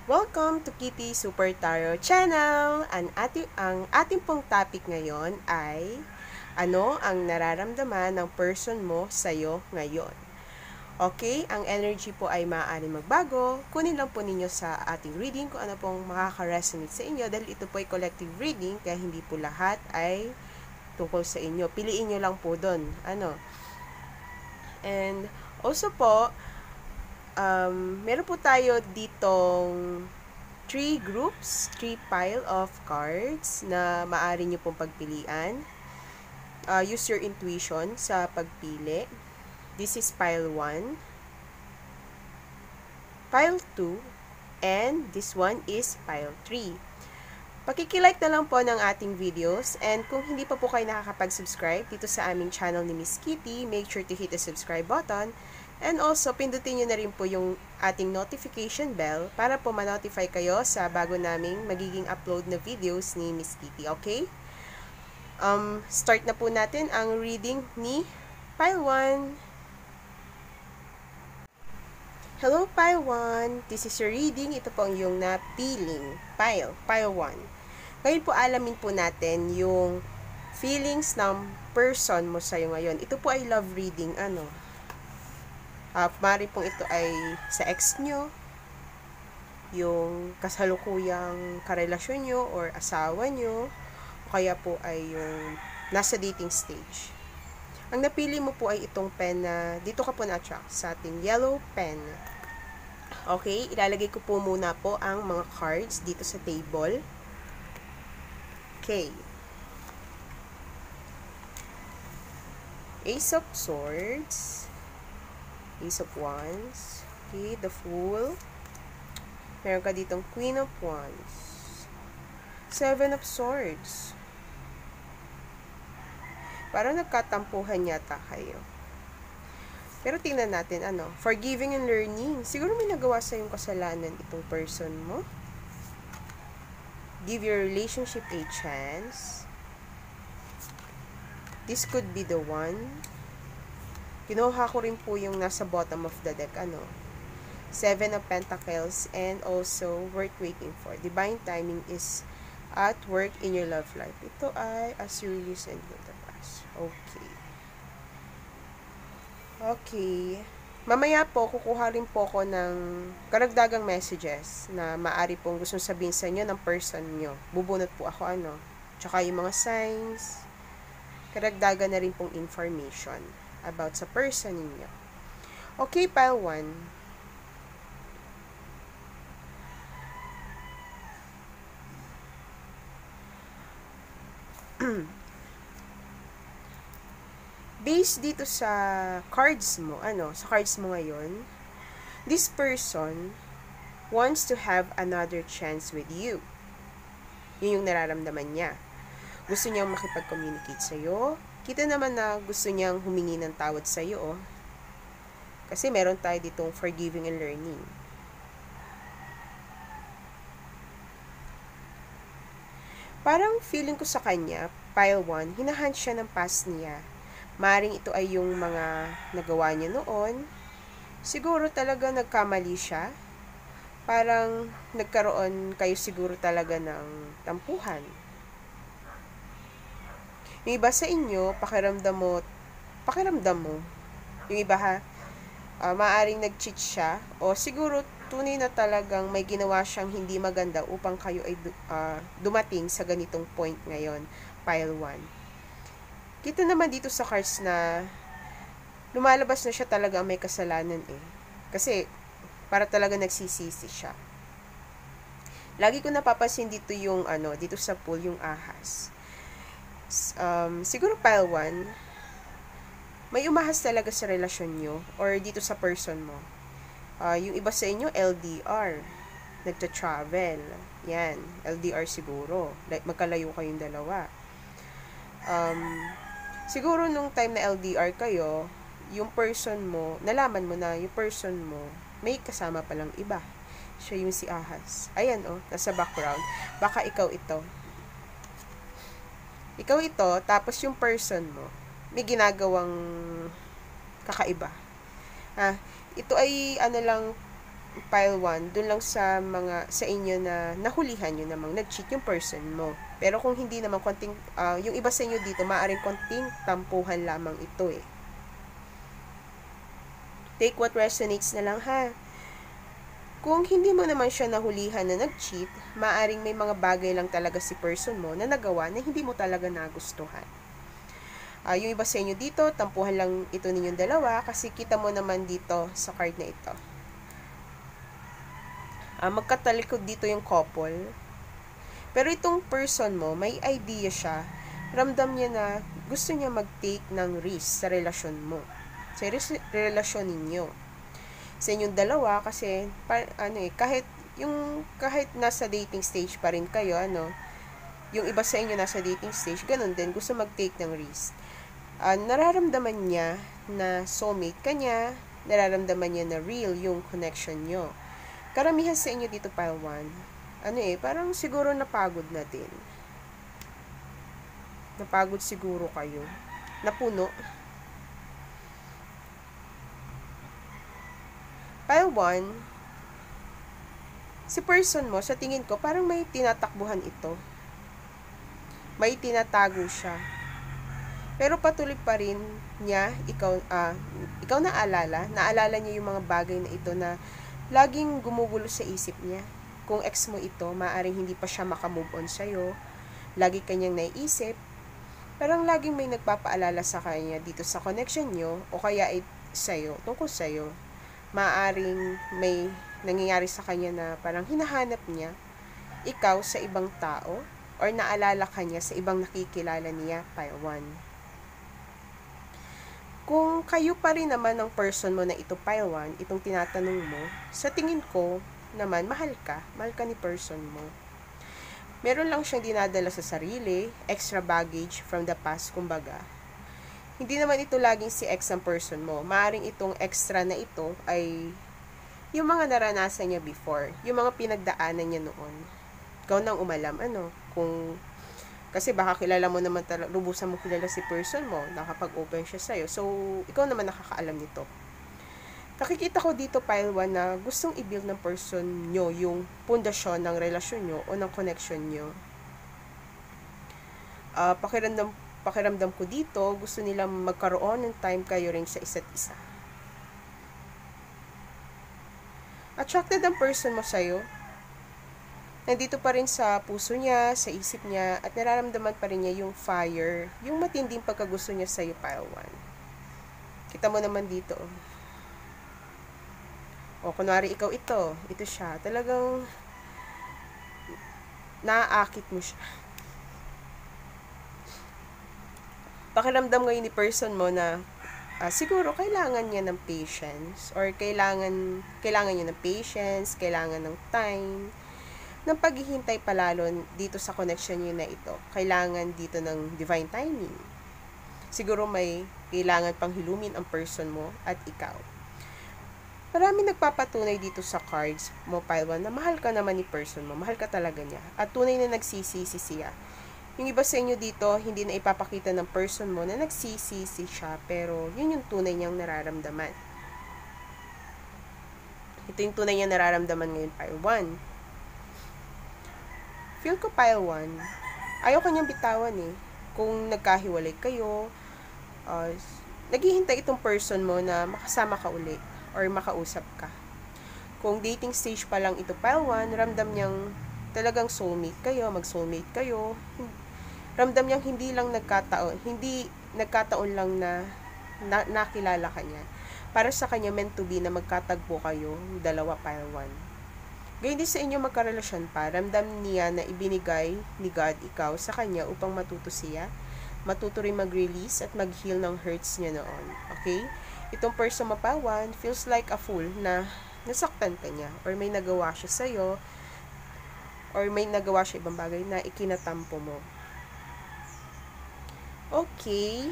Welcome to Kitty Super Tarot Channel! Ang ating pong topic ngayon ay ano ang nararamdaman ng person mo sa'yo ngayon. Okay, ang energy po ay maaaring magbago. Kunin lang po ninyo sa ating reading kung ano pong makaka-resonate sa inyo dahil ito po ay collective reading kaya hindi po lahat ay tungkol sa inyo. Piliin nyo lang po doon. And also po, meron po tayo ditong 3 groups, 3 pile of cards na maaari nyo pong pagpilian. Use your intuition sa pagpili. This is pile 1, pile 2, and this one is pile 3. Pakikilike na lang po ng ating videos, and kung hindi pa po kayo nakakapag-subscribe dito sa aming channel ni Miss Kitty, make sure to hit the subscribe button. And also, pindutin nyo na rin po yung ating notification bell para po ma-notify kayo sa bago naming magiging upload na videos ni Miss Kitty, okay? Start na po natin ang reading ni Pile 1. Hello, Pile 1. This is your reading. Ito po ang iyong napiling Pile 1. Ngayon po alamin po natin yung feelings ng person mo sa'yo ngayon. Ito po ay love reading, maaari pong ito ay sa ex nyo, yung kasalukuyang karelasyon nyo or asawa nyo, o kaya po ay yung nasa dating stage. Ang napili mo po ay itong pen na dito ka po na-attract sa ating yellow pen. Okay, ilalagay ko po muna po ang mga cards dito sa table. Okay. Ace of Swords, Ace of Wands, okay, the Fool, meron ka ditong Queen of Wands, Seven of Swords, parang nagkatampuhan yata kayo. Pero tingnan natin, forgiving and learning. Siguro may nagawa sa yung kasalanan itong person mo. Give your relationship a chance. This could be the one. Kinuha ko rin po yung nasa bottom of the deck, Seven of Pentacles, and also worth waiting for. Divine timing is at work in your love life. Ito ay as you listen to the past. Okay. Mamaya po, kukuha rin po ko ng karagdagang messages na maaari pong gustong sabihin sa inyo ng person nyo. Bubunot po ako, Tsaka yung mga signs. Karagdagan na rin pong information about sa person ninyo. Okay, pile 1. Based dito sa cards mo, sa cards mo ngayon, this person wants to have another chance with you. Yun yung nararamdaman niya. Gusto niyang makipag-communicate sa'yo. Kita naman na gusto niyang humingi ng tawad sa'yo, Kasi meron tayo ditong forgiving and learning. Parang feeling ko sa kanya, pile 1, hinahunt siya ng past niya. Maring ito ay yung mga nagawa niya noon. Siguro talaga nagkamali siya. Parang nagkaroon kayo siguro talaga ng tampuhan. Yung iba sa inyo, pakiramdam mo. Yung iba maaring nag-cheat siya o siguro tunay na talagang may ginawa siyang hindi maganda upang kayo ay dumating sa ganitong point ngayon, pile 1. Kita naman dito sa cards na lumalabas na siya talaga ang may kasalanan Kasi para talaga nagsisisi siya. Lagi ko napapansin dito yung dito sa pool yung ahas. Siguro pile 1, may umahas talaga sa relasyon nyo or dito sa person mo. Yung iba sa inyo, LDR. Nagta-travel. Yan. LDR siguro. Like, magkalayo kayong dalawa. Siguro nung time na LDR kayo, yung person mo, nalaman mo na yung person mo, may kasama palang iba. Siya yung si ahas. Ayan, nasa background. Baka ikaw ito. Tapos yung person mo, may ginagawang kakaiba. Ito ay, pile 1, dun lang sa sa inyo na nahulihan nyo namang nag-cheat yung person mo. Pero kung hindi naman, konting, yung iba sa inyo dito, maaaring konting tampuhan lamang ito eh. Take what resonates na lang ha. Kung hindi mo naman siya nahulihan na nag-cheat, maaaring may mga bagay lang talaga si person mo na nagawa na hindi mo talaga nagustuhan. Yung iba sa inyo dito, tampuhan lang ito ninyong dalawa kasi kita mo naman dito sa card na ito. Magkatalikod dito yung couple. Pero itong person mo, may idea siya. Ramdam niya na gusto niya mag-take ng risk sa relasyon mo. Sa relasyon ninyo. Sa inyong dalawa kasi kahit nasa dating stage pa rin kayo, yung iba sa inyo nasa dating stage, ganun din, gusto mag-take ng risk. Nararamdaman niya na soulmate ka niya, nararamdaman niya na real yung connection nyo. Karamihan sa inyo dito, pile 1, parang siguro napagod na din. Napagod siguro kayo. Napuno. Pile 1, si person mo, sa tingin ko, parang may tinatakbuhan ito. May tinatago siya. Pero patuloy pa rin niya, ikaw naalala niya yung mga bagay na ito na laging gumugulo sa isip niya. Kung ex mo ito, maaaring hindi pa siya makamove on sa'yo. Lagi kanyang naiisip. Parang laging may nagpapaalala sa kanya dito sa connection nyo, o kaya ay sa'yo, tungkol sa'yo. Maaaring may nangyayari sa kanya na parang hinahanap niya ikaw sa ibang tao, or naalala kanya sa ibang nakikilala niya, pile 1. Kung kayo pa rin naman ng person mo na ito, pile 1, itong tinatanong mo, sa tingin ko naman, mahal ka ni person mo. Meron lang siyang dinadala sa sarili, extra baggage from the past, kumbaga. Hindi naman ito laging si ex ang person mo. Maaring itong extra na ito ay yung mga naranasan niya before, yung mga pinagdaanan niya noon. Ikaw nang umalam, kasi baka kilala mo naman lubusan mo kilala si person mo, nakapag-open siya sa'yo. So, ikaw naman nakakaalam nito. Nakikita ko dito, pile 1, na gustong i-build ng person nyo yung pundasyon ng relasyon nyo o ng connection nyo. Pakiramdam ko dito, gusto nilang magkaroon ng time kayo rin sa isa't isa. Attracted ang person mo sa'yo. Nandito pa rin sa puso niya, sa isip niya, at nararamdaman pa rin niya yung fire, yung matinding pagkagusto niya sa'yo, pile 1. Kita mo naman dito. Kunwari ikaw ito siya. Talagang naaakit mo siya. Pakiramdam ngayon ni person mo na siguro kailangan niya ng patience, or kailangan niya ng patience, kailangan ng time, ng paghihintay palalo dito sa connection niyo na ito. Kailangan dito ng divine timing. Siguro may kailangan pang hilumin ang person mo at ikaw. Marami nagpapatunay dito sa cards mo, pile 1, na mahal ka naman ni person mo. Mahal ka talaga niya. At tunay na nagsisisi siya. Yung iba sa inyo dito, hindi na ipapakita ng person mo na nagsisisi siya, pero yun yung tunay niyang nararamdaman. Ito yung tunay niyang nararamdaman ngayon, pile 1. Feel ko, pile 1, ayaw kanyang bitawan eh. Kung nagkahiwalay kayo, naghihintay itong person mo na makasama ka uli or makausap ka. Kung dating stage pa lang ito, pile 1, ramdam niyang talagang soulmate kayo, mag-soulmate kayo. Ramdam niyang hindi nagkataon lang na nakilala ka niya. Para sa kanya, meant to be na magkatagpo kayo, dalawa, pile 1. Gayun din sa inyo magkarelasyon pa, ramdam niya na ibinigay ni God ikaw sa kanya upang matuto siya, matuto rin mag-release at mag-heal ng hurts niya noon. Okay? Itong person mo, pile 1, feels like a fool na nasaktan ka niya, or may nagawa siya sa'yo, or may nagawa siya ibang bagay na ikinatampo mo. Okay.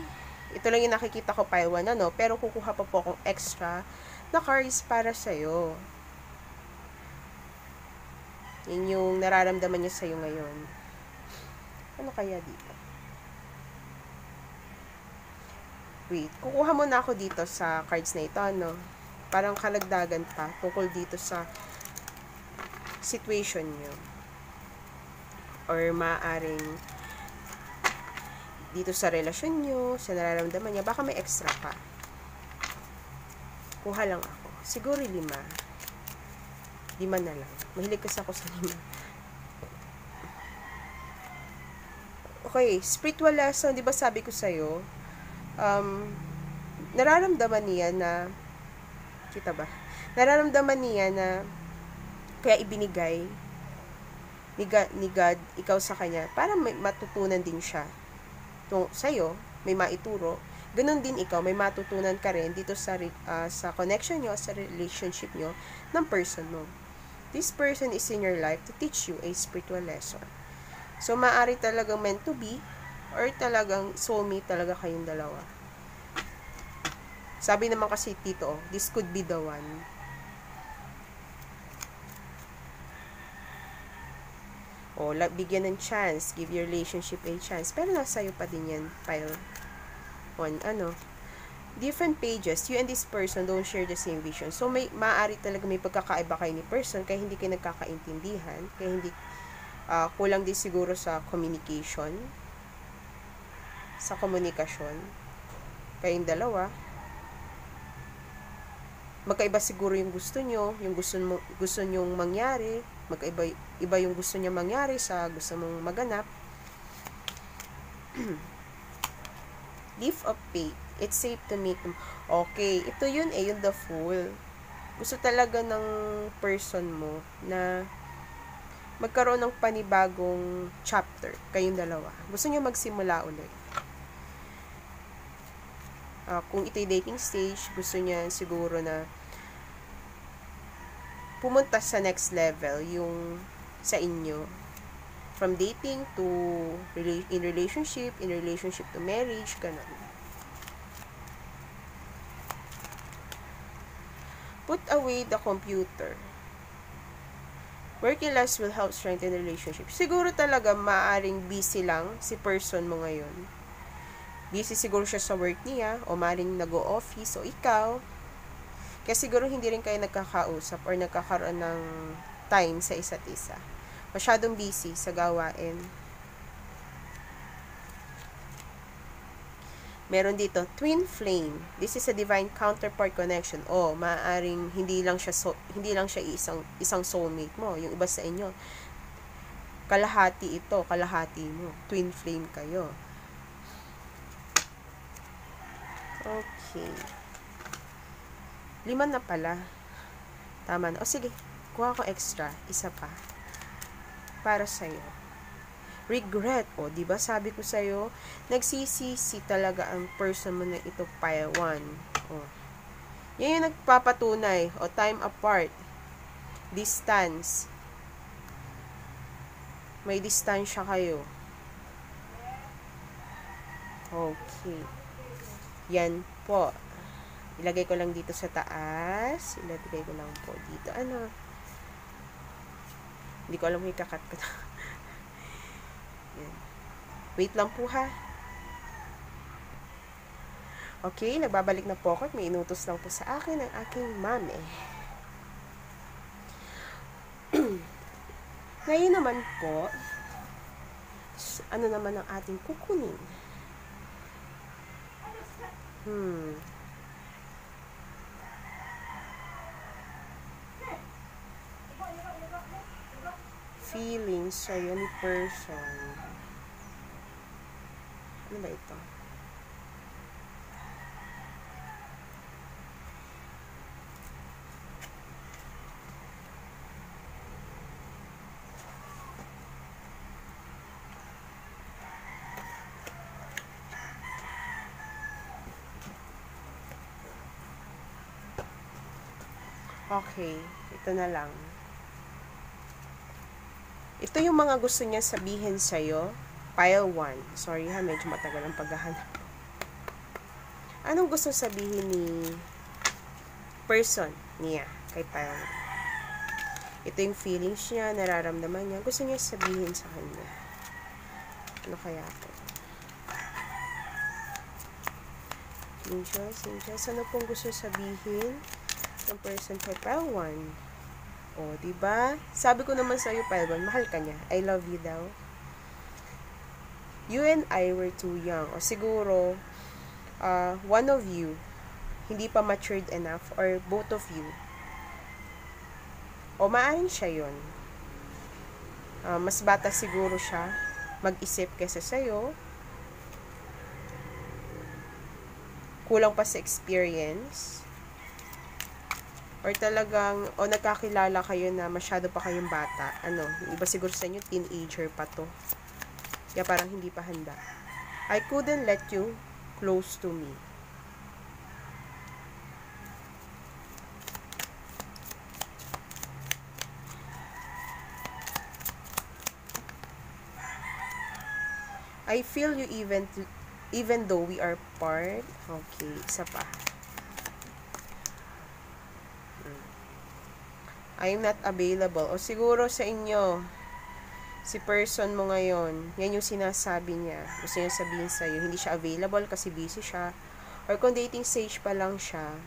Ito lang yung nakikita ko, pile 1, pero kukuha pa po akong extra na cards para sa'yo. Yan yung nararamdaman niya sa'yo ngayon. Ano kaya dito? Wait, kukuha muna ako dito sa cards na ito, parang kalagdagan pa tungkol dito sa situation nyo. Or maaring dito sa relasyon nyo, sa nararamdaman niya, baka may extra pa. Kuha lang ako. Siguro 5. 5 na lang. Mahilig kasi ako sa 5. Okay, spiritual lesson, di ba sabi ko sa'yo, nararamdaman niya na, kita ba? Nararamdaman niya na, kaya ibinigay ni God, ikaw sa kanya, para may matutunan din siya. Sa'yo, may maituro. Ganun din ikaw, may matutunan ka rin dito sa connection nyo, sa relationship nyo, ng person mo. This person is in your life to teach you a spiritual lesson. So, maaari talagang meant to be, or talagang soulmate talaga kayong dalawa. Sabi naman kasi Tito, this could be the one. O, bigyan ng chance, give your relationship a chance. Pero nasa iyo pa din yan, pile 1, different pages, you and this person don't share the same vision. So, maaari talaga may pagkakaiba kayo ni person, kaya hindi kayo nagkakaintindihan, kaya hindi, kulang din siguro sa communication, sa komunikasyon, kayong dalawa. Magkaiba siguro yung gusto nyo, yung gusto nyong mangyari, iba yung gusto niya mangyari sa gusto mong maganap. Leap of faith. It's safe to make them. Okay, ito yun yung the Fool. Gusto talaga ng person mo na magkaroon ng panibagong chapter, kayong dalawa. Gusto niyo magsimula ulit. Kung ito'y dating stage, gusto niya siguro na pumunta sa next level yung sa inyo. From dating to in relationship to marriage, ganun. Put away the computer. Working less will help strengthen the relationship. Siguro talaga maaring busy lang si person mo ngayon. Busy siguro siya sa work niya, o maaring nag-o-office, o ikaw. Kaya siguro hindi rin kayo nagkakausap or nagkakaroon ng time sa isa't isa. Masyadong busy sa gawain. Meron dito, twin flame. This is a divine counterpart connection. O, maaaring hindi lang siya isang soulmate mo, yung iba sa inyo. Kalahati ito, kalahati mo. Twin flame kayo. Okay. 5 na pala. Tama na. O sige, kuha ko extra. Isa pa. Para sa'yo. Regret. O, diba sabi ko sa'yo, nagsisisi talaga ang person mo na ito, pile 1. O. Yan yung nagpapatunay. O, time apart. Distance. May distansya kayo. Okay. Yan po. Ilagay ko lang dito sa taas. Ilagay ko lang po dito. Ano? Hindi ko alam kung ikakat ko na. Yan. Wait lang po ha. Okay, nagbabalik na po ako at may inutos lang po sa akin ang aking mami. Ngayon naman po, ano naman ang ating kukunin? Feelings sa'yo ni person. Ano ba ito? Okay, ito na lang. Ito yung mga gusto niya sabihin sa'yo. Pile 1. Sorry ha, medyo matagal ang paghahanap. Anong gusto sabihin ni person niya kay pile 1? Ito yung feelings niya, nararamdaman niya. Gusto niya sabihin sa kanya. Ano kaya ito? Angels, ano pong gusto sabihin ng person kay pile 1. O, diba? Sabi ko naman sa'yo, pile 1, mahal ka niya. I love you daw. You and I were too young. O siguro, one of you, hindi pa matured enough, or both of you. O, maaaring siya yun. Mas bata siguro siya mag-isip kaysa sa'yo. Kulang pa sa experience. Or talagang, nagkakilala kayo na masyado pa kayong bata. Yung iba siguro sa inyo, teenager pa to. Kaya parang hindi pa handa. I couldn't let you close to me. I feel you even though we are part. Okay, isa pa. I am not available. O siguro sa inyo, si person mo ngayon, yan yung sinasabi niya. Gusto niya sabihin sa'yo, hindi siya available kasi busy siya. Or kung dating stage pa lang siya,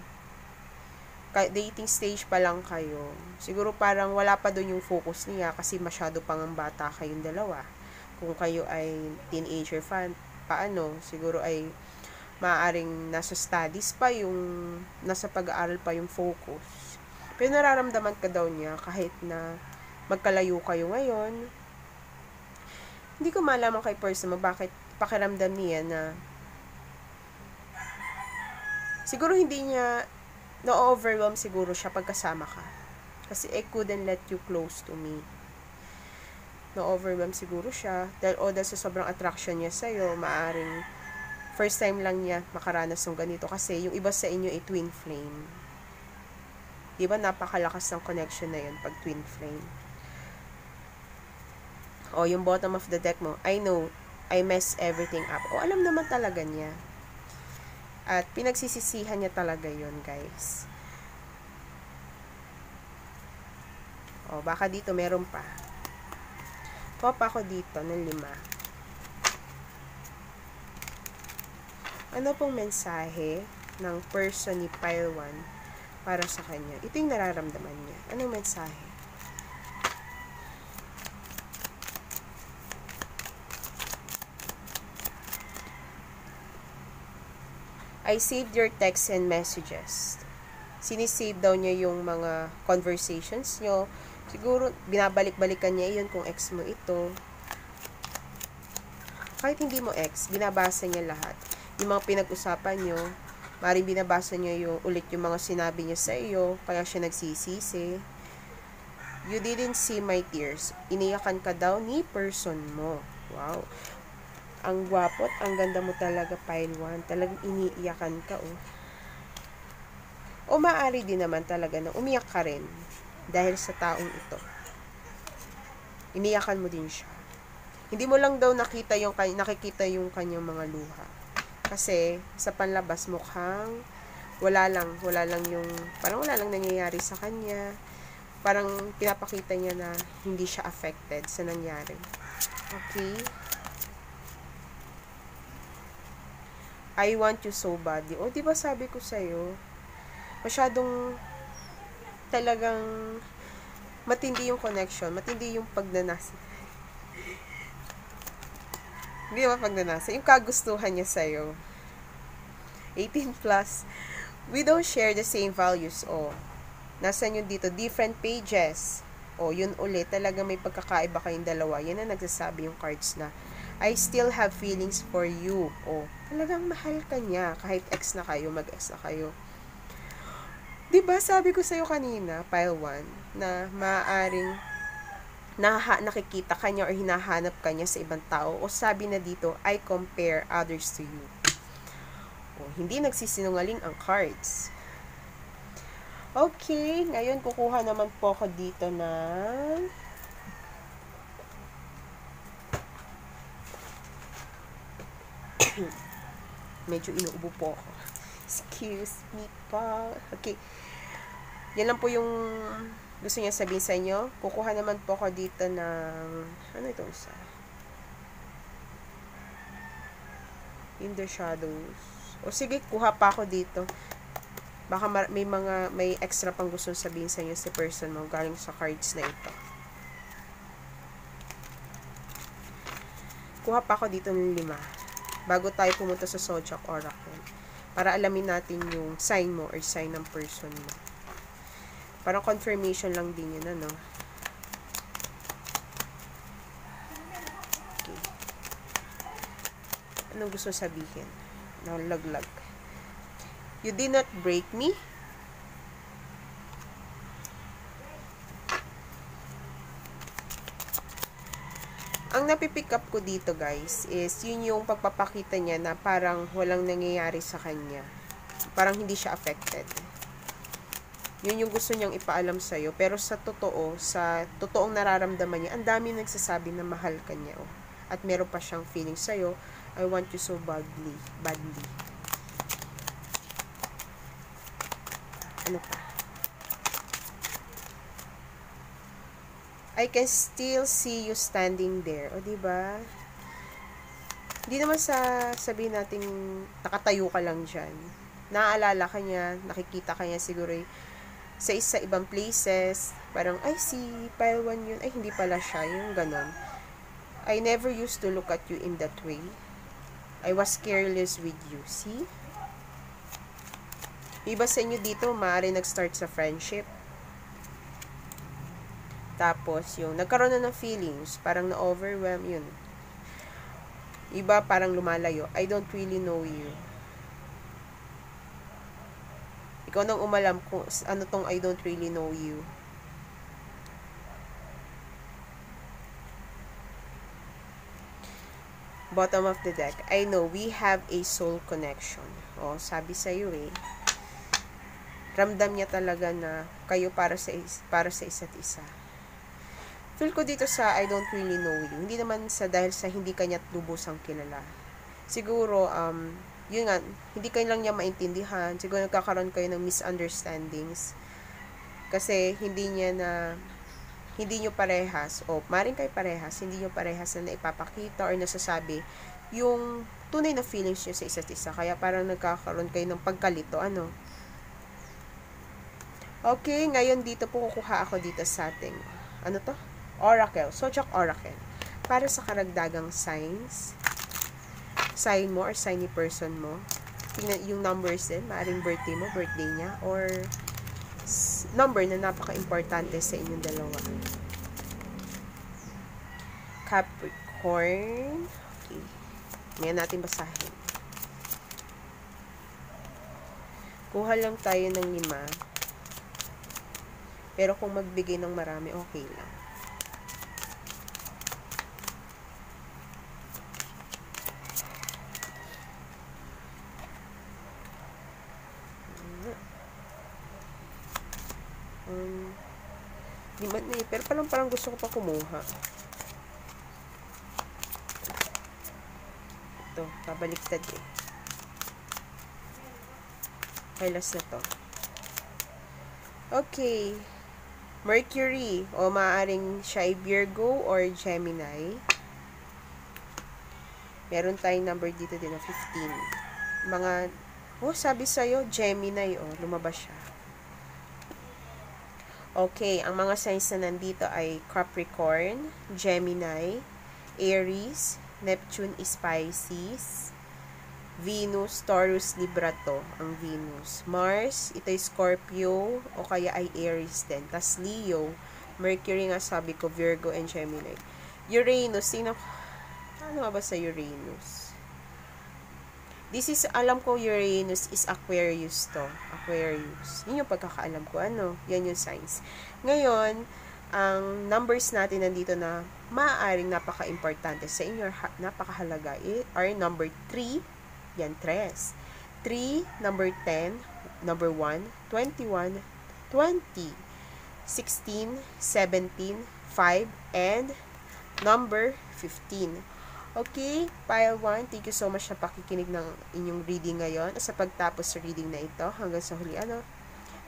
dating stage pa lang kayo, siguro parang wala pa doon yung focus niya kasi masyado pang bata kayong dalawa. Kung kayo ay teenager fan, siguro ay maaaring nasa studies pa yung, nasa pag-aaral pa yung focus. Pero nararamdaman ka daw niya kahit na magkalayo kayo ngayon. Hindi ko malaman kay person mo bakit pakiramdam niya na siguro hindi niya na-overwhelm siguro siya pagkasama ka. Kasi I couldn't let you close to me. Na-overwhelm siguro siya dahil sa sobrang attraction niya sa'yo, maaring first time lang niya makaranas ng ganito kasi yung iba sa inyo ay twin flame. Diba napakalakas ng connection na yun pag twin flame. Yung bottom of the deck mo, I know I mess everything up. Alam naman talaga niya. At pinagsisisihan niya talaga yun, guys. Baka dito meron pa. Pop ako dito ng 5. Ano pong mensahe ng person ni pile 1 para sa kanya? Ito yung nararamdaman niya. Anong mensahe? I saved your texts and messages. Sinisave daw niya yung mga conversations nyo. Siguro, binabalik-balikan niya yun kung ex mo ito. Kahit hindi mo ex, binabasa niya lahat. Yung mga pinag-usapan nyo, maaaring binabasa niya ulit yung mga sinabi niya sa iyo, kaya siya nagsisisi. You didn't see my tears. Iniyakan ka daw ni person mo. Wow. Ang gwapo at ang ganda mo talaga, pile 1. Talagang iniiyakan ka, O maaari din naman talaga na umiyak ka rin dahil sa taong ito. Iniyakan mo din siya. Hindi mo lang daw nakikita yung kanyang mga luha. Kasi sa panlabas mukhang wala lang yung parang wala lang nangyayari sa kanya. Parang pinapakita niya na hindi siya affected sa nangyari. Okay? I want you so badly. Di ba sabi ko sa'yo, masyadong talagang matindi yung connection, matindi yung pagnanasa. Hindi ba pagnanasa? Yung kagustuhan niya sa'yo. 18 plus. We don't share the same values. Nasa yun dito, different pages. Yun ulit, talaga may pagkakaiba kayong dalawa. Yan na nagsasabi yung cards na, I still have feelings for you. Talagang mahal ka niya. Kahit ex na kayo, mag-ex na kayo. Diba, sabi ko sa'yo kanina, pile 1, na maaaring nakikita ka niya or hinahanap ka niya sa ibang tao. Sabi na dito, I compare others to you. Hindi nagsisinungaling ang cards. Okay, ngayon kukuha naman po ako dito ng medyo inuubo po ako. Excuse me po. Okay. Yan lang po yung gusto niya sabihin sa inyo. Kukuha naman po ako dito ng ano ito isa? In the shadows. Sige, kuha pa ako dito. Baka may extra pang gusto sabihin sa inyo si person mo galing sa cards na ito. Kuha pa ako dito ng 5 bago tayo pumunta sa Zodiac Oracle para alamin natin yung sign mo or sign ng person mo. Parang confirmation lang din yun, ano? Okay. Anong gusto sabihin? Nalaglag. You did not break me. Ang napipick up ko dito, guys, is yun yung pagpapakita niya na parang walang nangyayari sa kanya. Parang hindi siya affected. Yun yung gusto niyang ipaalam sa'yo. Pero sa totoong nararamdaman niya, ang dami nagsasabi na mahal ka niya. Oh. At meron pa siyang feeling sa'yo, I want you so badly. Ano pa? I can still see you standing there. O, diba? Hindi naman sabihin natin nakatayo ka lang dyan. Naaalala ka niya, nakikita ka niya siguro sa ibang places. Parang, ay, si Pile 1 yun. Ay, hindi pala siya. Yung ganon. I never used to look at you in that way. I was careless with you. See? Iba sa inyo dito, maaari nag-start sa friendship. Tapos, yung nagkaroon na ng feelings, parang na-overwhelm, yun. Iba parang lumalayo. I don't really know you. Ikaw nang umalam kung ano tong I don't really know you. Bottom of the deck. I know we have a soul connection. Oh, sabi sa iyo ramdam niya talaga na kayo para sa isa't isa. Feel ko dito sa I don't really know you. Hindi naman dahil sa hindi kanya lubusang kilala. Siguro, yun nga, hindi kayo lang niya maintindihan. Siguro nagkakaroon kayo ng misunderstandings. Kasi hindi nyo parehas, o maring kayo parehas, hindi nyo parehas na naipapakita or nasasabi yung tunay na feelings nyo sa isa't isa. Kaya parang nagkakaroon kayo ng pagkalito, ano? Okay, ngayon dito po kukuha ako dito sa ating, ano to? Oracle, Zodiac Oracle. Para sa karagdagang signs, sign mo or sign ni person mo. Tingnan yung numbers din, maaaring birthday mo, birthday niya, or number na napaka-importante sa inyong dalawa. Capricorn. Okay. Ngayon natin basahin. Kuha lang tayo ng 5. Pero kung magbigay ng marami, okay lang. Di man eh, pero parang gusto ko pa kumuha. Ito, pabaliktad eh. Okay, last na to. Okay. Mercury, o maaaring siya ay Virgo or Gemini. Meron tayong number dito din na 15. Sabi sa'yo, Gemini, lumabas siya. Okay, ang mga signs na nandito ay Capricorn, Gemini, Aries, Neptune is Pisces, Venus, Taurus, Libra to, ang Venus. Mars, ito ay Scorpio, o kaya ay Aries din. Tas Leo, Mercury nga sabi ko, Virgo and Gemini. Uranus, ano nga ba sa Uranus? This is, alam ko Uranus is Aquarius to. Aquarius. Yun yung pagkakaalam ko. Yan yung signs. Ngayon, ang numbers natin nandito na maaaring napaka-importante sa inyo, napakahalaga, are number 3, yan, 3. 3, number 10, number 1, 21, 20, 16, 17, 5, and number 15. Okay, Pile 1, thank you so much na pakikinig ng inyong reading ngayon. Sa pagtapos sa reading na ito, hanggang sa huli,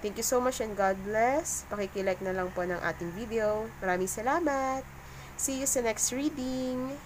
thank you so much and God bless. Pakikilike na lang po ng ating video. Maraming salamat. See you sa next reading.